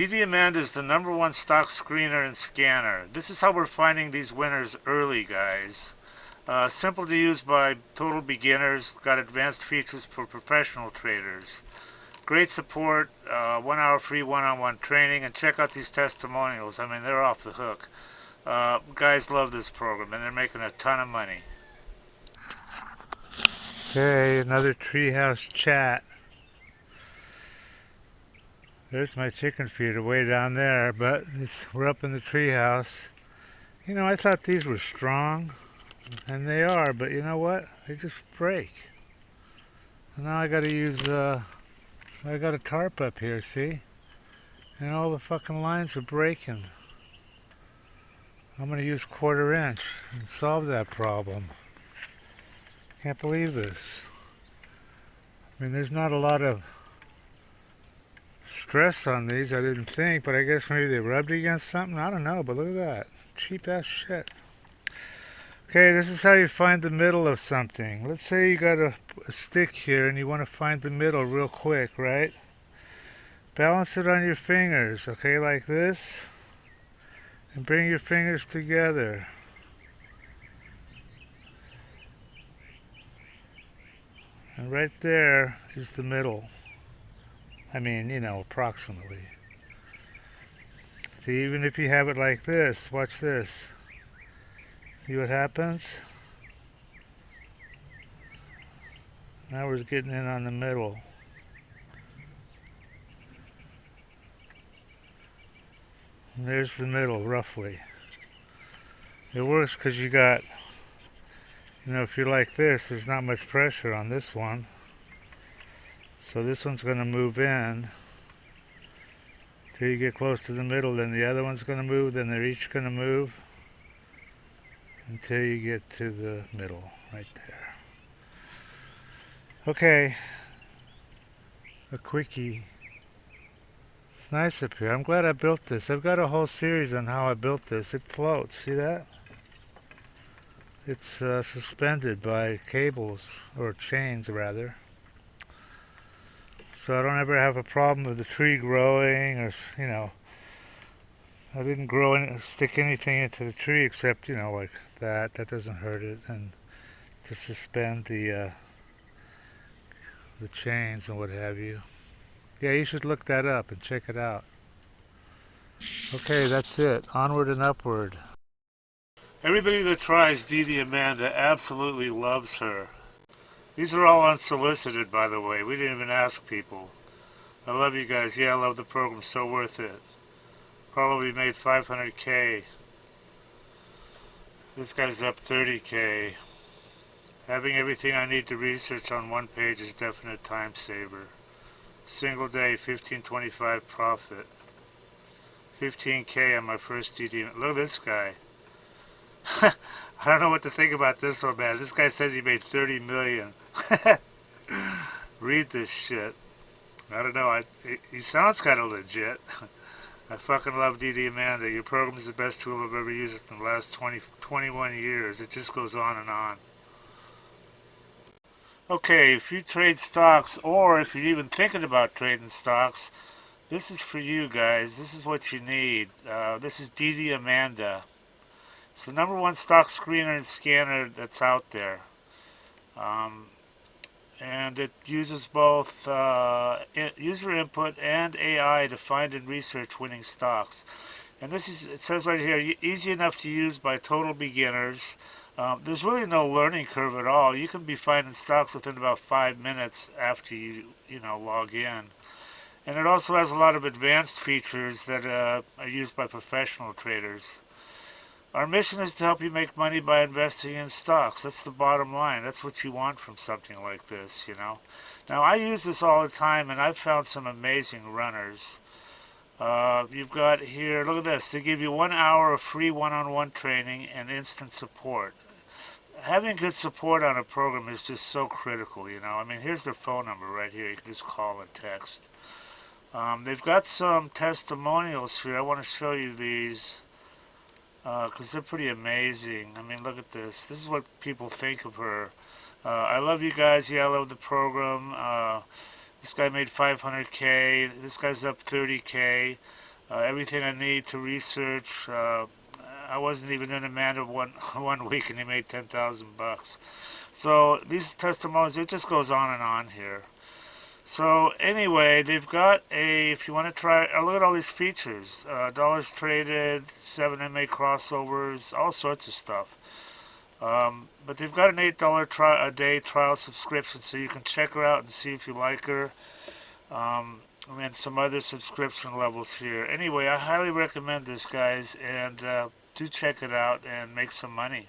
DDAmanda is the #1 stock screener and scanner. This is how we're finding these winners early, guys. Simple to use by total beginners. Got advanced features for professional traders. Great support, 1 hour free one-on-one training, and check out these testimonials. I mean, they're off the hook. Guys love this program, and they're making a ton of money. Okay, another Treehouse Chat. There's my chicken feeder way down there, but we're up in the treehouse. You know, I thought these were strong, and they are, but you know what? They just break. And now I gotta use, I got a tarp up here, see? And all the fucking lines are breaking. I'm gonna use 1/4 inch and solve that problem. Can't believe this. I mean, there's not a lot of stress on these, I didn't think, but I guess maybe they rubbed against something. I don't know, but look at that. Cheap ass shit. Okay, this is how you find the middle of something. Let's say you got a stick here and you want to find the middle real quick, right? Balance it on your fingers, okay, like this. And bring your fingers together. And right there is the middle. I mean, you know, approximately. See, even if you have it like this, watch this. See what happens? Now we're getting in on the middle. And there's the middle, roughly. It works because you got, you know, if you're like this, there's not much pressure on this one. So this one's going to move in till you get close to the middle, then the other one's going to move, then they're each going to move until you get to the middle, right there. Okay, a quickie. It's nice up here. I'm glad I built this. I've got a whole series on how I built this. It floats, see that? It's suspended by cables, or chains rather. So I don't ever have a problem with the tree growing, or, you know, I didn't stick anything into the tree except, you know, like that. That doesn't hurt it. And to suspend the chains and what have you. Yeah, you should look that up and check it out. Okay, that's it. Onward and upward. Everybody that tries DDAmanda absolutely loves her. These are all unsolicited, by the way. We didn't even ask people. I love you guys. Yeah, I love the program. So worth it. Probably made 500K. This guy's up 30K. Having everything I need to research on one page is definite time saver. Single day, 1525 profit. 15K on my first DD. Look at this guy. I don't know what to think about this one, man. This guy says he made 30 million. Read this shit. I don't know. He sounds kind of legit. I fucking love DDAmanda. Your program is the best tool I've ever used in the last 21 years. It just goes on and on. Okay, if you trade stocks, or if you're even thinking about trading stocks, this is for you guys. This is what you need. This is DDAmanda. It's the #1 stock screener and scanner that's out there. And it uses both user input and AI to find and research winning stocks. And this is, it says right here, easy enough to use by total beginners. There's really no learning curve at all. You can be finding stocks within about 5 minutes after you log in. And it also has a lot of advanced features that are used by professional traders. Our mission is to help you make money by investing in stocks. That's the bottom line. That's what you want from something like this, you know. Now, I use this all the time, and I've found some amazing runners. You've got here, look at this. They give you 1 hour of free one-on-one training and instant support. Having good support on a program is just so critical, you know. I mean, here's their phone number right here. You can just call and text. They've got some testimonials here. I want to show you these because they're pretty amazing. I mean, look at this. This is what people think of her. I love you guys. Yeah, I love the program. This guy made 500K. This guy's up 30K. everything I need to research. I wasn't even in Amanda one week, and he made $10,000. So these testimonials, it just goes on and on here. So anyway, they've got if you want to try, look at all these features. Dollars traded, 7 MA crossovers, all sorts of stuff. But they've got an $8 a day trial subscription, so you can check her out and see if you like her. And some other subscription levels here. Anyway, I highly recommend this, guys, and do check it out and make some money.